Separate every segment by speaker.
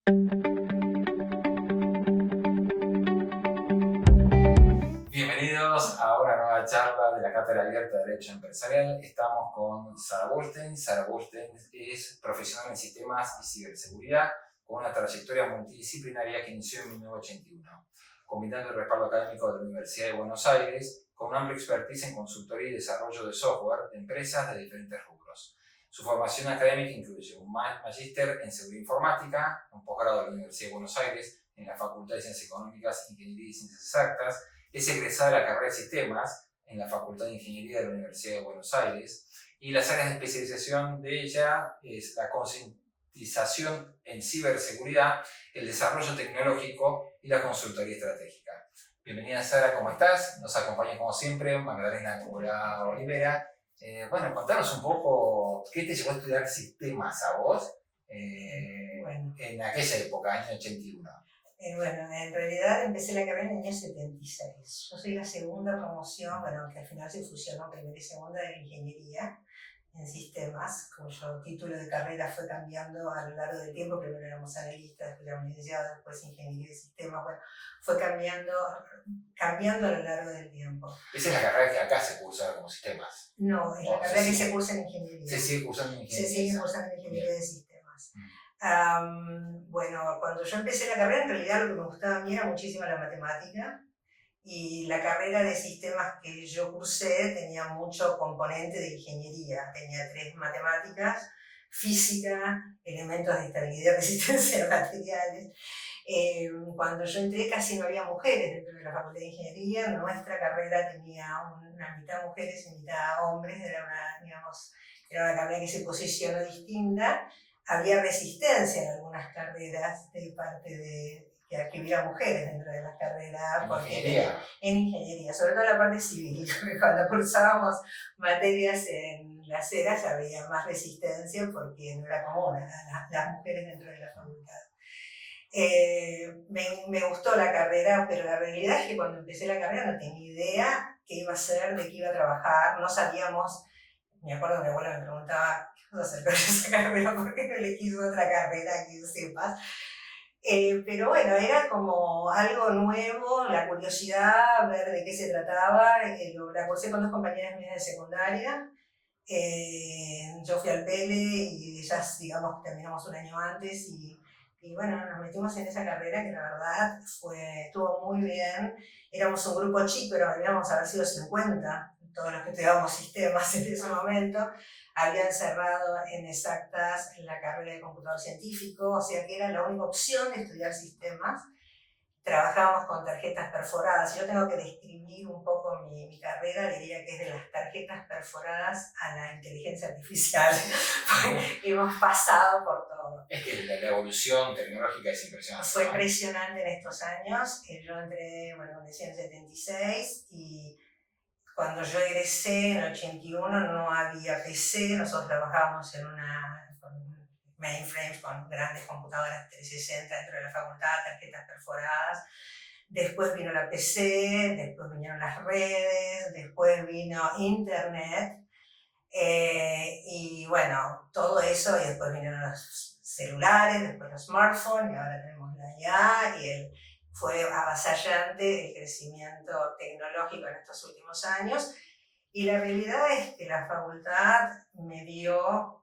Speaker 1: Bienvenidos a una nueva charla de la Cátedra Abierta de Derecho Empresarial. Estamos con Sara Burstein. Sara Burstein es profesional en sistemas y ciberseguridad con una trayectoria multidisciplinaria que inició en 1981, combinando el respaldo académico de la Universidad de Buenos Aires con una amplia expertise en consultoría y desarrollo de software de empresas de diferentes rubros. Su formación académica incluye un magíster en seguridad informática, un posgrado de la Universidad de Buenos Aires en la Facultad de Ciencias Económicas, Ingeniería y Ciencias Exactas. Es egresada de la carrera de Sistemas en la Facultad de Ingeniería de la Universidad de Buenos Aires, y las áreas de especialización de ella es la concientización en ciberseguridad, el desarrollo tecnológico y la consultoría estratégica. Bienvenida, Sara, ¿cómo estás? Nos acompaña como siempre Magdalena Cura Olivera. Contanos un poco qué te llevó a estudiar sistemas a vos en aquella época, año 81.
Speaker 2: En realidad empecé la carrera en el año 76. Yo soy la segunda promoción, que al final se fusionó primera y segunda de la ingeniería en sistemas, cuyo título de carrera fue cambiando a lo largo del tiempo. Primero éramos analistas, después éramos licenciados, después ingeniería de sistemas. Fue cambiando a lo largo del tiempo.
Speaker 1: Esa es la carrera que acá se cursa como sistemas.
Speaker 2: No, es la carrera que se cursa en ingeniería.
Speaker 1: Se sigue cursando en ingeniería.
Speaker 2: Se sigue cursando en ingeniería de sistemas. Cuando yo empecé la carrera, en realidad lo que me gustaba a mí era muchísimo la matemática, y la carrera de sistemas que yo cursé tenía mucho componente de ingeniería. Tenía 3 matemáticas, física, elementos de estabilidad y resistencia de materiales. Cuando yo entré casi no había mujeres dentro de la Facultad de Ingeniería. Nuestra carrera tenía una mitad mujeres y mitad hombres. Era una carrera que se posicionó distinta. Había resistencia en algunas carreras de parte de que hubiera mujeres dentro de las carreras. En ingeniería, sobre todo en la parte civil. Cuando cursábamos materias en las eras había más resistencia porque no era común las mujeres dentro de la facultad. Me gustó la carrera, pero la realidad es que cuando empecé la carrera no tenía idea qué iba a hacer, de qué iba a trabajar. No sabíamos. Me acuerdo que mi abuela me preguntaba: ¿qué vas a hacer con esa carrera? ¿Por qué no elegís otra carrera que sepas? Pero era como algo nuevo, la curiosidad, ver de qué se trataba. La cursé con 2 compañeras mías de secundaria. Yo fui al Pele y ellas, terminamos un año antes, y nos metimos en esa carrera que la verdad estuvo muy bien. Éramos un grupo chico, debíamos haber sido 50, todos los que estudiábamos sistemas en ese momento. Habían cerrado en exactas la carrera de computador científico, o sea que era la única opción de estudiar sistemas. Trabajábamos con tarjetas perforadas. Si yo tengo que describir un poco mi carrera, diría que es de las tarjetas perforadas a la inteligencia artificial. Hemos pasado por todo.
Speaker 1: Es que la evolución tecnológica es impresionante.
Speaker 2: Fue impresionante en estos años. Yo entré, en el 76, y cuando yo egresé en 81 no había PC. Nosotros trabajábamos con mainframes, con grandes computadoras 360 dentro de la facultad, tarjetas perforadas. Después vino la PC, después vinieron las redes, después vino Internet, todo eso, y después vinieron los celulares, después los smartphones, y ahora tenemos la IA, fue avasallante el crecimiento tecnológico en estos últimos años. Y la realidad es que la facultad me dio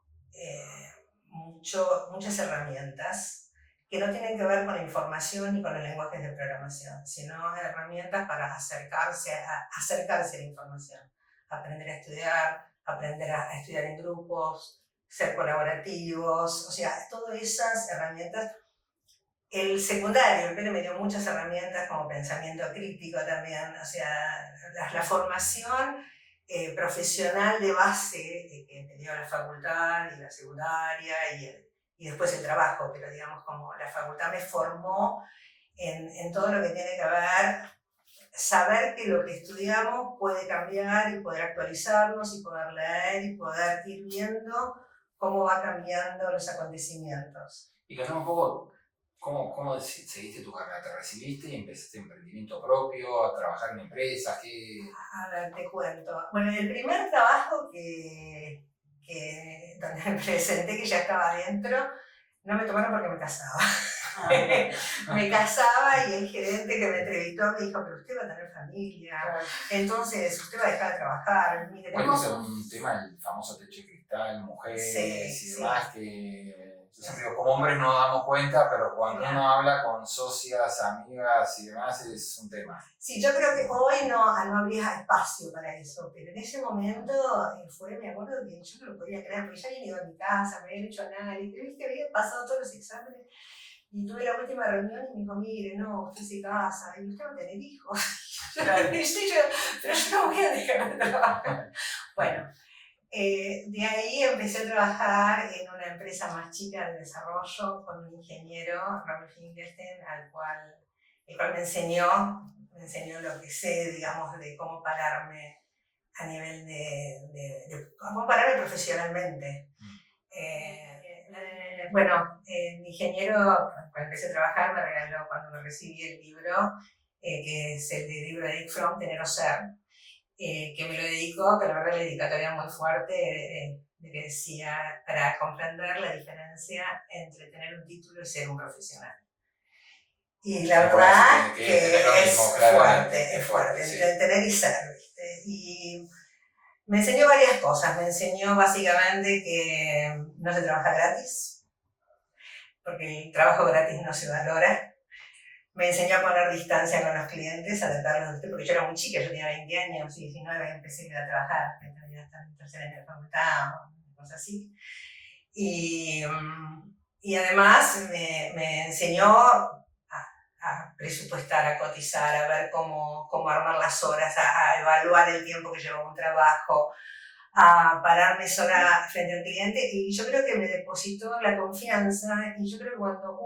Speaker 2: muchas herramientas que no tienen que ver con la información ni con los lenguajes de programación, sino herramientas para acercarse a la información, aprender a estudiar en grupos, ser colaborativos, o sea, todas esas herramientas. El secundario, el PERE me dio muchas herramientas como pensamiento crítico también, o sea, la formación profesional de base que me dio la facultad y la secundaria y después el trabajo, pero como la facultad me formó en todo lo que tiene que ver, saber que lo que estudiamos puede cambiar y poder actualizarnos y poder leer y poder ir viendo cómo va cambiando los acontecimientos.
Speaker 1: Y contame un poco, ¿cómo seguiste tu carrera? ¿Te recibiste y empezaste emprendimiento propio, a trabajar en empresas?
Speaker 2: A ver, te cuento. El primer trabajo donde me presenté, que ya estaba adentro, no me tomaron porque me casaba. me casaba y el gerente que me entrevistó me dijo, pero usted va a tener familia, entonces usted va a dejar de trabajar. Mire,
Speaker 1: bueno, es un tema, el famoso techo de cristal, mujeres
Speaker 2: sí,
Speaker 1: y demás, que yo siempre digo, como hombres no nos damos cuenta, pero cuando uno habla con socias, amigas y demás, es un tema.
Speaker 2: Sí, yo creo que hoy no habría espacio para eso, pero en ese momento me acuerdo que yo no lo podía creer, porque ya había ido a mi casa, me habían hecho análisis, viste, había pasado todos los exámenes, y tuve la última reunión y me dijo, mire, no, usted se casa, y usted va a tener hijos. Pero yo no voy a dejar de trabajar. Bueno, de ahí empecé a trabajar en una empresa más chica de desarrollo con un ingeniero, Robert Finkelstein, el cual me enseñó lo que sé, digamos, de cómo pararme a nivel de cómo pararme profesionalmente. Bueno, el ingeniero, cuando empecé a trabajar, me regaló cuando me recibí el libro, que es el libro de Eric Fromm, Tener o Ser, que me lo dedicó, que la verdad la dedicatoria muy fuerte, de que decía, para comprender la diferencia entre tener un título y ser un profesional. Y la verdad que es fuerte, es fuerte, sí. El tener y ser, ¿viste? Y me enseñó varias cosas. Me enseñó básicamente que no se trabaja gratis, porque el trabajo gratis no se valora. Me enseñó a poner distancia con los clientes, a tratarlos, porque yo era muy chica, yo tenía 20 años y 19 empecé a ir a trabajar, empecé a estar en tercer año de facultad, cosas así. Y además me enseñó a presupuestar, a cotizar, a ver cómo armar las horas, a evaluar el tiempo que lleva un trabajo, a pararme sola frente al cliente, y yo creo que me depositó la confianza, y yo creo que cuando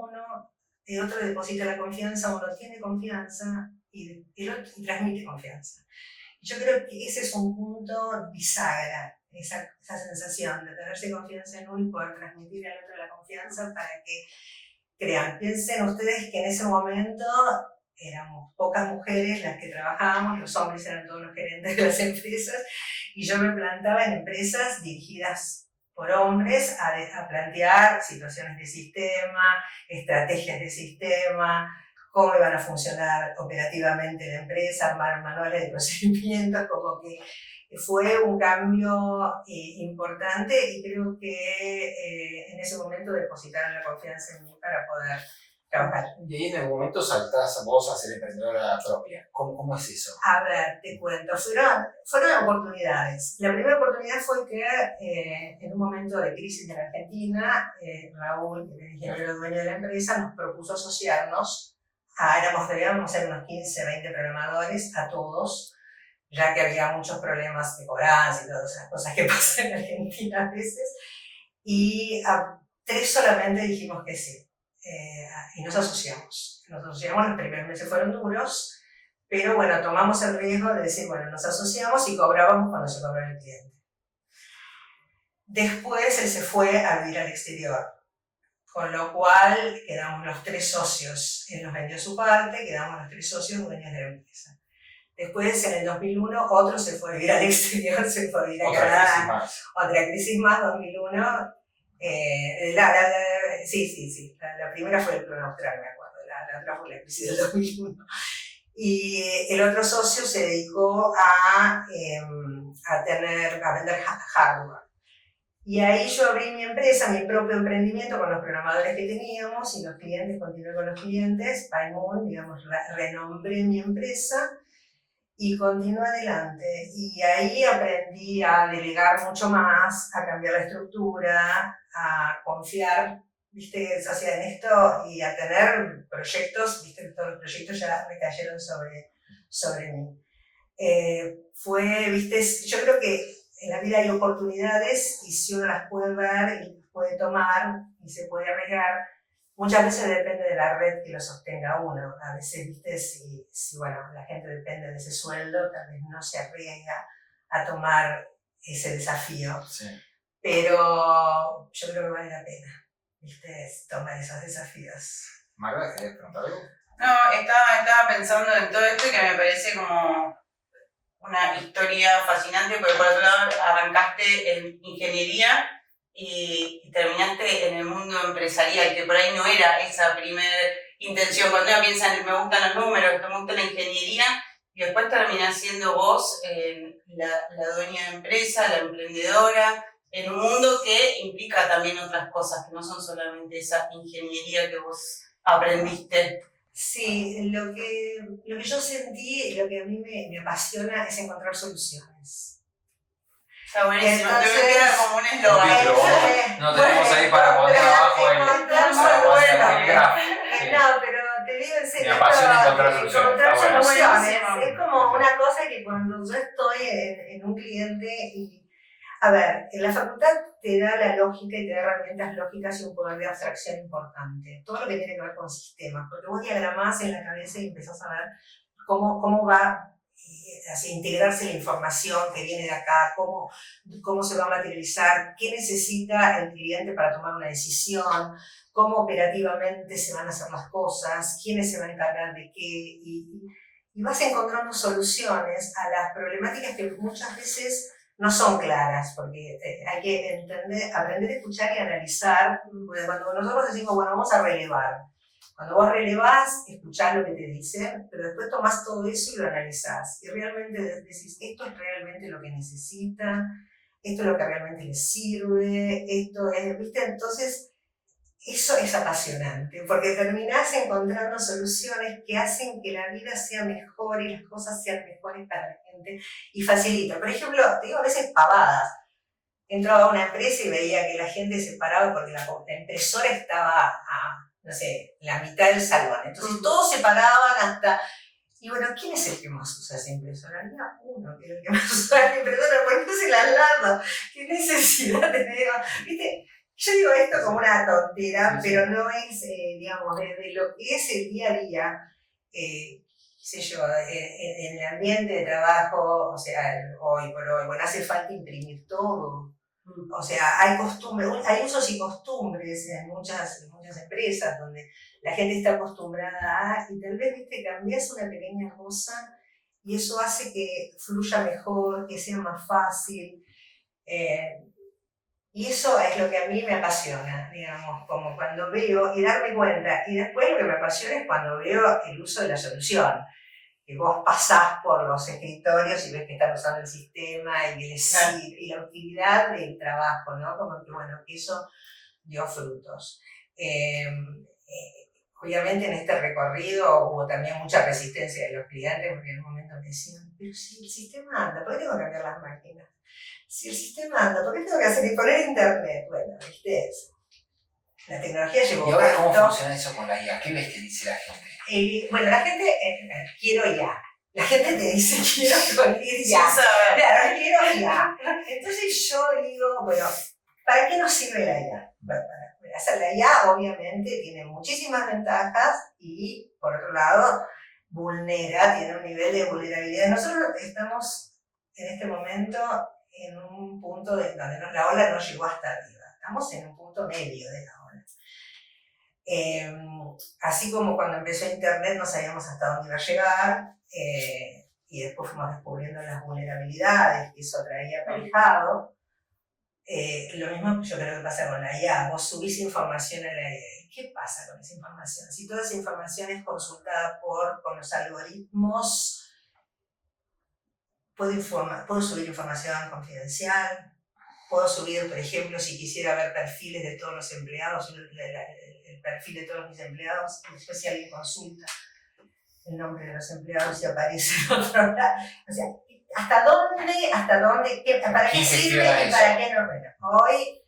Speaker 2: el otro deposita la confianza, uno tiene confianza y transmite confianza. Y yo creo que ese es un punto bisagra, esa sensación de tenerse confianza en uno y poder transmitir al otro la confianza para que crean. Piensen ustedes que en ese momento éramos pocas mujeres las que trabajábamos, los hombres eran todos los gerentes de las empresas, y yo me plantaba en empresas dirigidas por hombres a plantear situaciones de sistema, estrategias de sistema, cómo iban a funcionar operativamente la empresa, armar manuales de procedimientos, como que fue un cambio importante, y creo que en ese momento depositaron la confianza en mí para poder trabajar.
Speaker 1: Y ahí en algún momento saltás vos a ser emprendedora propia. ¿Cómo es eso?
Speaker 2: A ver, te cuento. Fueron oportunidades. La primera oportunidad fue que en un momento de crisis en Argentina, Raúl, el ingeniero dueño de la empresa, nos propuso asociarnos. Debíamos ser unos 15, 20 programadores, a todos, ya que había muchos problemas de cobranza y todas esas cosas que pasan en Argentina a veces. Y a 3 solamente dijimos que sí. Y nos asociamos. Los primeros meses fueron duros, pero bueno, tomamos el riesgo de decir, bueno, nos asociamos y cobrábamos cuando se cobraba el cliente. Después él se fue a vivir al exterior, con lo cual quedamos los 3 socios. Él nos vendió su parte, quedamos los 3 socios dueños de la empresa. Después, en el 2001, otro se fue a vivir al exterior, se fue a vivir a Canadá. Otra crisis más, 2001. Sí. La primera fue el plan austral, me acuerdo. La otra fue la crisis del 2001. Y el otro socio se dedicó a vender hardware. Y ahí yo abrí mi empresa, mi propio emprendimiento con los programadores que teníamos y los clientes, continué con los clientes, Paimon, digamos, renombré mi empresa y continué adelante. Y ahí aprendí a delegar mucho más, a cambiar la estructura, a confiar, ¿viste? O sea, en esto, y a tener proyectos, ¿viste? Todos los proyectos ya recayeron sobre mí. ¿Viste? Yo creo que en la vida hay oportunidades, y si uno las puede ver y puede tomar y se puede arriesgar, muchas veces depende de la red que lo sostenga uno. A veces, ¿viste? Si bueno, la gente depende de ese sueldo, tal vez no se arriesga a tomar ese desafío. Sí. Pero yo creo que vale la pena, ¿viste? Tomar esos desafíos.
Speaker 1: Magda, ¿querías preguntar algo?
Speaker 3: No, estaba pensando en todo esto, que me parece como una historia fascinante, porque por otro lado arrancaste en ingeniería y terminaste en el mundo empresarial, que por ahí no era esa primera intención. Cuando uno piensa en me gustan los números, me gusta la ingeniería, y después terminás siendo vos la dueña de empresa, la emprendedora, en un mundo que implica también otras cosas, que no son solamente esa ingeniería que vos aprendiste.
Speaker 2: Sí, lo que yo sentí, lo que a mí me apasiona es encontrar soluciones.
Speaker 3: Está buenísimo,
Speaker 2: Entonces,
Speaker 3: te queda como un eslogan.
Speaker 1: No tenemos ahí para poner abajo el...
Speaker 2: No, pero te digo en serio,
Speaker 1: me apasiona encontrar soluciones.
Speaker 2: Es como una cosa que cuando yo estoy en un cliente y, a ver, en la facultad te da la lógica y te da herramientas lógicas y un poder de abstracción importante. Todo lo que tiene que ver con sistemas, porque vos diagramás en la cabeza y empezás a ver cómo va a integrarse la información que viene de acá, cómo se va a materializar, qué necesita el cliente para tomar una decisión, cómo operativamente se van a hacer las cosas, quiénes se van a encargar de qué, y vas encontrando soluciones a las problemáticas que muchas veces no son claras, porque hay que aprender a escuchar y analizar. Cuando nosotros decimos, bueno, vamos a relevar, cuando vos relevás, escuchás lo que te dicen, pero después tomás todo eso y lo analizás. Y realmente decís, esto es realmente lo que necesita, esto es lo que realmente les sirve, esto es, ¿viste? Entonces, eso es apasionante, porque terminás encontrando soluciones que hacen que la vida sea mejor y las cosas sean mejores para la gente y facilita. Por ejemplo, te digo a veces pavadas. Entraba a una empresa y veía que la gente se paraba porque la impresora estaba a, no sé, la mitad del salón. Entonces todos se paraban hasta... Y bueno, ¿quién es el que más usa esa impresora? Había uno que era el que más usaba la impresora, ¿por qué se la al lado? ¿Qué necesidad tenemos? ¿Viste? Yo digo esto como una tontera, pero no es, digamos, de lo que es el día a día, qué sé yo, en el ambiente de trabajo, o sea, hoy por hoy, bueno, hace falta imprimir todo. O sea, hay costumbres, hay usos y costumbres en muchas empresas donde la gente está acostumbrada a, y tal vez, viste, cambias una pequeña cosa y eso hace que fluya mejor, que sea más fácil. Y eso es lo que a mí me apasiona, digamos, como cuando veo y darme cuenta. Y después lo que me apasiona es cuando veo el uso de la solución. Que vos pasás por los escritorios y ves que están usando el sistema y, y la utilidad del trabajo, ¿no? Como que, bueno, que eso dio frutos. Obviamente en este recorrido hubo también mucha resistencia de los clientes porque en un momento me decían, pero si el sistema anda, ¿por qué tengo que cambiar las máquinas? Si el sistema anda, ¿por qué tengo que hacer y poner internet? Bueno, ¿viste eso? La tecnología llegó.
Speaker 1: ¿Y ahora cómo funciona eso con la IA? ¿Qué ves que dice la gente?
Speaker 2: Bueno, la gente, quiero ya. La gente te dice, quiero ir ya.
Speaker 3: Claro,
Speaker 2: quiero ya. Entonces yo digo, bueno, ¿para qué nos sirve la IA? Bueno, para hacer la IA obviamente tiene muchísimas ventajas y, por otro lado, tiene un nivel de vulnerabilidad. Nosotros estamos en este momento en un punto donde la ola no llegó hasta arriba. Estamos en un punto medio de la ola. Así como cuando empezó Internet no sabíamos hasta dónde iba a llegar, y después fuimos descubriendo las vulnerabilidades que eso traía aparejado. Lo mismo yo creo que pasa con la IA. Vos subís información a la IA. ¿Qué pasa con esa información? Si toda esa información es consultada con los algoritmos, puedo subir información confidencial, puedo subir, por ejemplo, si quisiera ver perfiles de todos los empleados, el perfil de todos mis empleados, después si alguien consulta el nombre de los empleados y aparece en otro lado. O sea, ¿hasta dónde, para qué sirve y para qué no? Bueno, hoy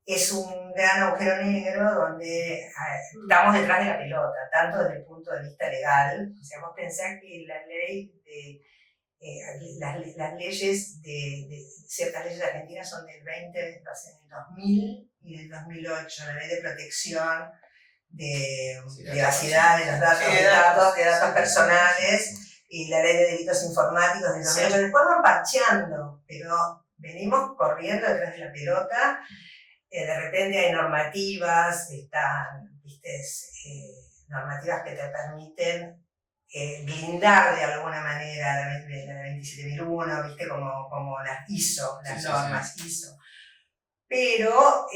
Speaker 2: es un gran agujero negro donde estamos detrás de la pelota, tanto desde el punto de vista legal. O sea, vos pensás que la ley de las leyes ciertas leyes argentinas son del 2000 y del 2008, la ley de protección de privacidad de los datos, de datos personales y la ley de delitos informáticos del 2008. Después van parcheando, pero venimos corriendo detrás de la pelota. De repente hay normativas, normativas que te permiten blindar de alguna manera la 27001, ¿viste? Como las ISO, las normas ISO. Pero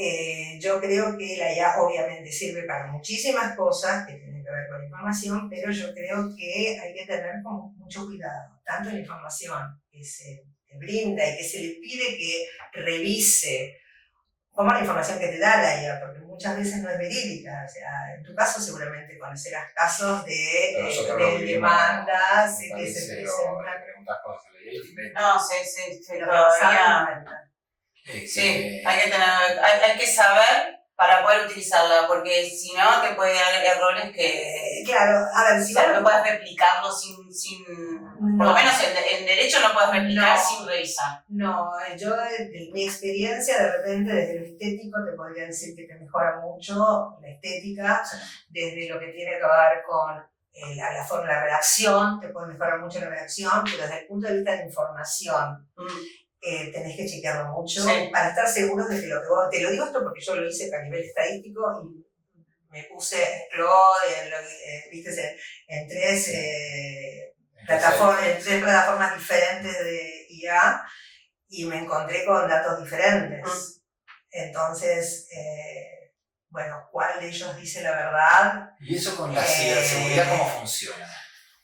Speaker 2: yo creo que la IA obviamente sirve para muchísimas cosas que tienen que ver con la información, pero yo creo que hay que tener como mucho cuidado, tanto en la información que se te brinda y que se le pide que revise, como la información que te da la IA, porque muchas veces no es verídica. O sea, en tu caso seguramente conocerás casos de demandas que se presentan.
Speaker 1: Preguntas cosas a la IA y te inventas.
Speaker 3: No, sí,
Speaker 2: Pero
Speaker 3: todavía. Sí, hay que saber para poder utilizarla, porque si no te puede dar errores que...
Speaker 2: Claro, a ver, si
Speaker 3: no puedes replicarlo sin por lo menos en derecho no puedes replicar sin revisar.
Speaker 2: No, yo de mi experiencia, de repente desde lo estético te podría decir que te mejora mucho la estética, desde lo que tiene que ver con la forma de la redacción, te puede mejorar mucho la redacción, pero desde el punto de vista de información, tenés que chequearlo mucho para estar seguros de que lo que vos... Te lo digo esto porque yo lo hice a nivel estadístico y me puse en tres plataformas diferentes de IA y me encontré con datos diferentes. Entonces, bueno, ¿cuál de ellos dice la verdad?
Speaker 1: ¿Y eso con la ciberseguridad cómo funciona?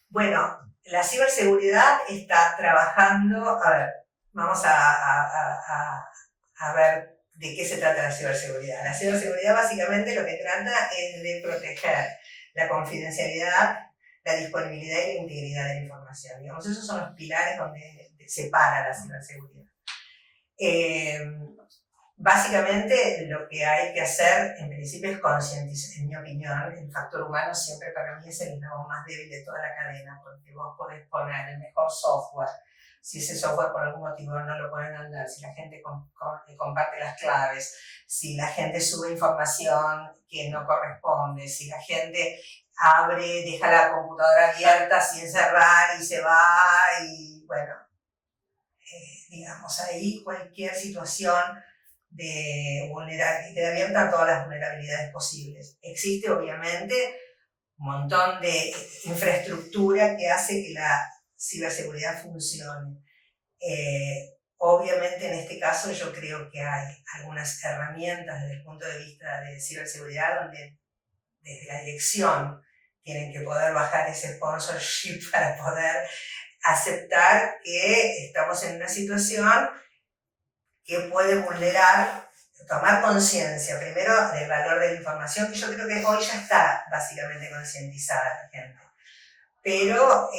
Speaker 2: Bueno, la ciberseguridad está trabajando, a ver, vamos a ver de qué se trata la ciberseguridad. La ciberseguridad básicamente lo que trata es de proteger la confidencialidad, la disponibilidad y la integridad de la información. Digamos, esos son los pilares donde se para la ciberseguridad. Básicamente lo que hay que hacer en principio es concientizar, en mi opinión, el factor humano siempre para mí es el eslabón más débil de toda la cadena, porque vos podés poner el mejor software, si ese software por algún motivo no lo pueden andar, si la gente comparte las claves, si la gente sube información que no corresponde, si la gente deja la computadora abierta sin cerrar y se va y bueno, digamos ahí cualquier situación de vulnerabilidad, queda abierta a todas las vulnerabilidades posibles. Existe obviamente un montón de infraestructura que hace que la ciberseguridad funcione. Obviamente en este caso yo creo que hay algunas herramientas desde el punto de vista de ciberseguridad donde desde la dirección tienen que poder bajar ese sponsorship para poder aceptar que estamos en una situación que puede vulnerar, tomar conciencia primero del valor de la información, que yo creo que hoy ya está básicamente concientizada la gente. Pero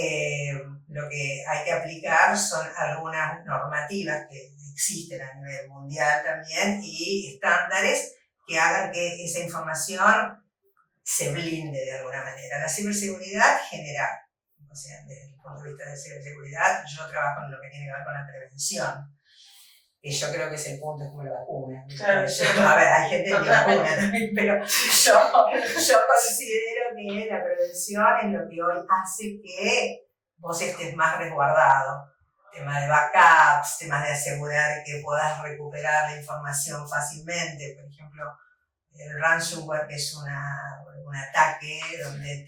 Speaker 2: lo que hay que aplicar son algunas normativas que existen a nivel mundial también y estándares que hagan que esa información se blinde de alguna manera. La ciberseguridad general, o sea, desde el punto de vista de ciberseguridad, yo trabajo en lo que tiene que ver con la prevención. Y yo creo que ese punto es como la vacuna.
Speaker 3: Claro,
Speaker 2: a ver, hay gente que vacuna también, pero yo considero que la prevención es lo que hoy hace que vos estés más resguardado. Temas de backups, temas de asegurar que puedas recuperar la información fácilmente. Por ejemplo, el ransomware, que es un ataque donde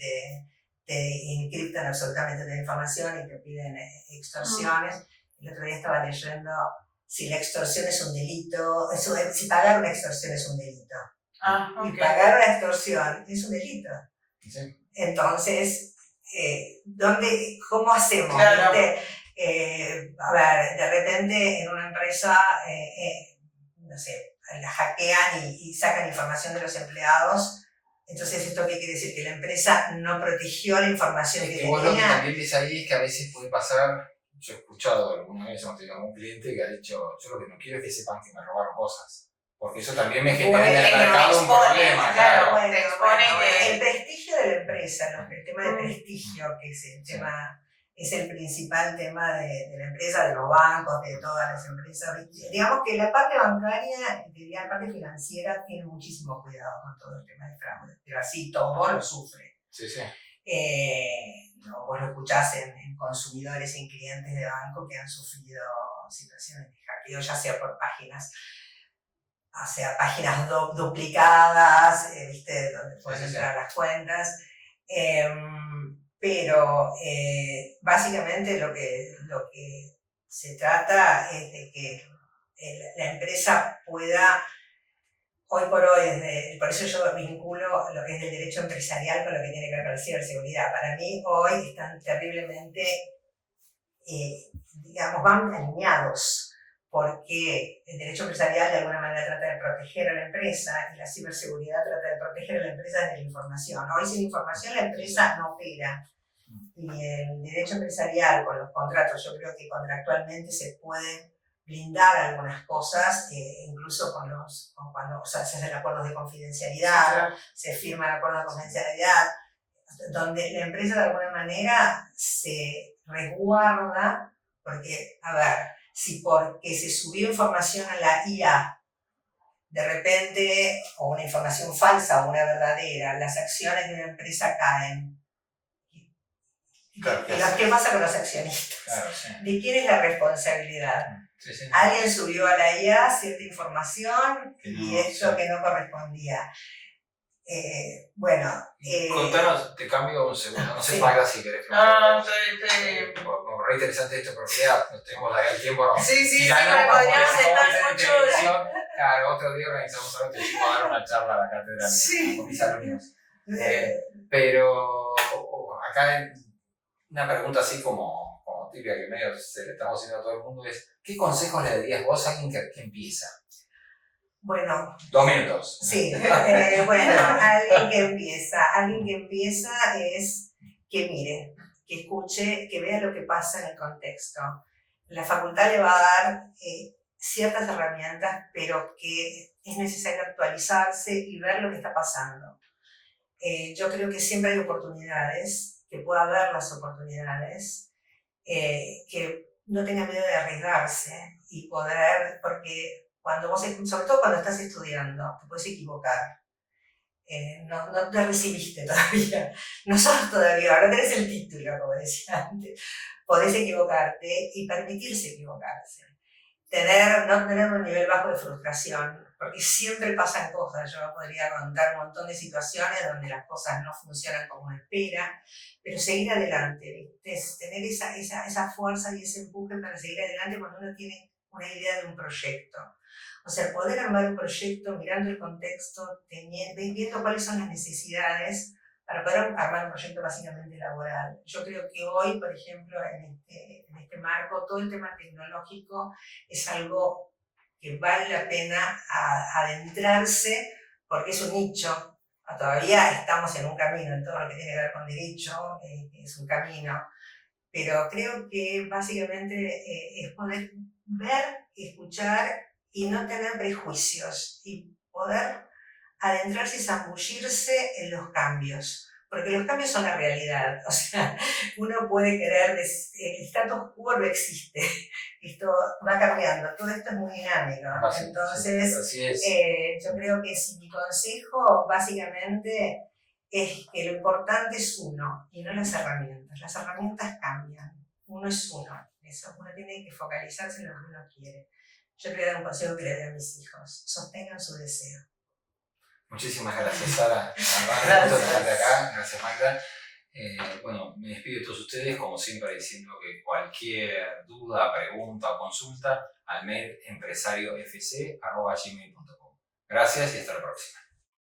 Speaker 2: te encriptan absolutamente toda la información y te piden extorsiones. El otro día estaba leyendo si la extorsión es un delito, si pagar una extorsión es un delito.
Speaker 3: Okay.
Speaker 2: Y pagar una extorsión es un delito.
Speaker 1: Sí.
Speaker 2: Entonces, ¿cómo hacemos?
Speaker 3: Claro.
Speaker 2: A ver, de repente en una empresa, no sé, la hackean y sacan información de los empleados. Entonces, ¿esto qué quiere decir? Que la empresa no protegió la información que
Speaker 1: vos
Speaker 2: tenía.
Speaker 1: Lo que también ves ahí es que a veces puede pasar. Yo he escuchado alguna vez, hemos tenido algún cliente que ha dicho, yo lo que no quiero es que sepan que me robaron cosas, porque eso también me genera en el mercado un problema.
Speaker 2: Claro,
Speaker 3: bueno,
Speaker 2: el prestigio de la empresa, el tema de prestigio, que es el principal tema de la empresa, de los bancos, de todas las empresas. Digamos que la parte bancaria, la parte financiera, tiene muchísimo cuidado con todo el tema de fraude, pero así todo lo sufre.
Speaker 1: Sí, sí.
Speaker 2: Vos lo escuchás en consumidores y en clientes de banco que han sufrido situaciones de hackeo, ya sea por páginas, o sea, páginas duplicadas, donde pueden entrar las cuentas. Pero básicamente lo que se trata es de que la empresa pueda hoy por hoy, por eso yo vinculo lo que es el derecho empresarial con lo que tiene que ver con la ciberseguridad. Para mí hoy están terriblemente, digamos, van alineados, porque el derecho empresarial de alguna manera trata de proteger a la empresa y la ciberseguridad trata de proteger a la empresa desde la información. Hoy sin información la empresa no opera. Y el derecho empresarial con los contratos, yo creo que contractualmente se pueden blindar algunas cosas, incluso cuando se hacen acuerdos de confidencialidad,
Speaker 3: Sí, claro.
Speaker 2: se firman acuerdos de confidencialidad, donde la empresa de alguna manera se resguarda, porque, a ver, si porque se subió información a la IA, de repente, o una información falsa o una verdadera, las acciones de una empresa caen.
Speaker 1: Claro,
Speaker 2: ¿Qué pasa con los accionistas?
Speaker 1: Claro, sí.
Speaker 2: ¿De quién es la responsabilidad?
Speaker 1: Sí, sí.
Speaker 2: Alguien subió a la IA cierta información
Speaker 1: Que
Speaker 2: y
Speaker 1: no,
Speaker 2: esto
Speaker 1: sí.
Speaker 2: que no correspondía. Bueno.
Speaker 1: Contanos, te cambio un segundo, no sé,
Speaker 2: Sí.
Speaker 1: Magda, si querés.
Speaker 3: No,
Speaker 1: Como re interesante esto, porque ya no tenemos acá el tiempo. No.
Speaker 3: sí,
Speaker 1: Ya no,
Speaker 3: pero
Speaker 1: vamos
Speaker 3: podríamos
Speaker 1: a
Speaker 3: estar
Speaker 1: hacer
Speaker 3: 8 horas.
Speaker 1: televisión. Claro, otro día organizamos algo, te llevo a dar una charla a la cátedra
Speaker 3: Sí.
Speaker 1: con mis alumnos. Pero acá una pregunta así como típica que medio se le estamos haciendo a todo el mundo es, ¿qué consejos le darías vos a alguien que empieza?
Speaker 2: Bueno,
Speaker 1: 2 minutos.
Speaker 2: sí, bueno, alguien que empieza es que mire, que escuche, que vea lo que pasa en el contexto. La facultad le va a dar ciertas herramientas, pero que es necesario actualizarse y ver lo que está pasando. Yo creo que siempre hay oportunidades, que pueda ver las oportunidades, que no tenga miedo de arriesgarse y poder, porque cuando vos, sobre todo cuando estás estudiando, te puedes equivocar. No te recibiste todavía, no sos todavía, ahora tenés el título, como decía antes. Podés equivocarte y permitirse equivocarse. No tener un nivel bajo de frustración, porque siempre pasan cosas. Yo podría contar un montón de situaciones donde las cosas no funcionan como uno espera, pero seguir adelante, ¿viste? Tener esa fuerza y ese empuje para seguir adelante cuando uno tiene una idea de un proyecto. O sea, poder armar un proyecto mirando el contexto, viendo cuáles son las necesidades para poder armar un proyecto básicamente laboral. Yo creo que hoy, por ejemplo, en este marco, todo el tema tecnológico es algo que vale la pena adentrarse porque es un nicho. Todavía estamos en un camino, en todo lo que tiene que ver con derecho, es un camino. Pero creo que básicamente es poder ver, escuchar y no tener prejuicios y poder adentrarse y zambullirse en los cambios, porque los cambios son la realidad. O sea, uno puede querer, el status quo no existe, esto va cambiando, todo esto es muy dinámico. Entonces, yo creo que mi consejo básicamente es que lo importante es uno y no las herramientas cambian, uno es uno, eso, uno tiene que focalizarse en lo que uno quiere. Yo quería dar un consejo que le doy a mis hijos, sostengan su deseo.
Speaker 1: Muchísimas gracias, Sara. Gracias. Acá. Gracias, Magda. Bueno, me despido de todos ustedes, como siempre, diciendo que cualquier duda, pregunta o consulta al mail empresariofc@gmail.com. Gracias y hasta la próxima.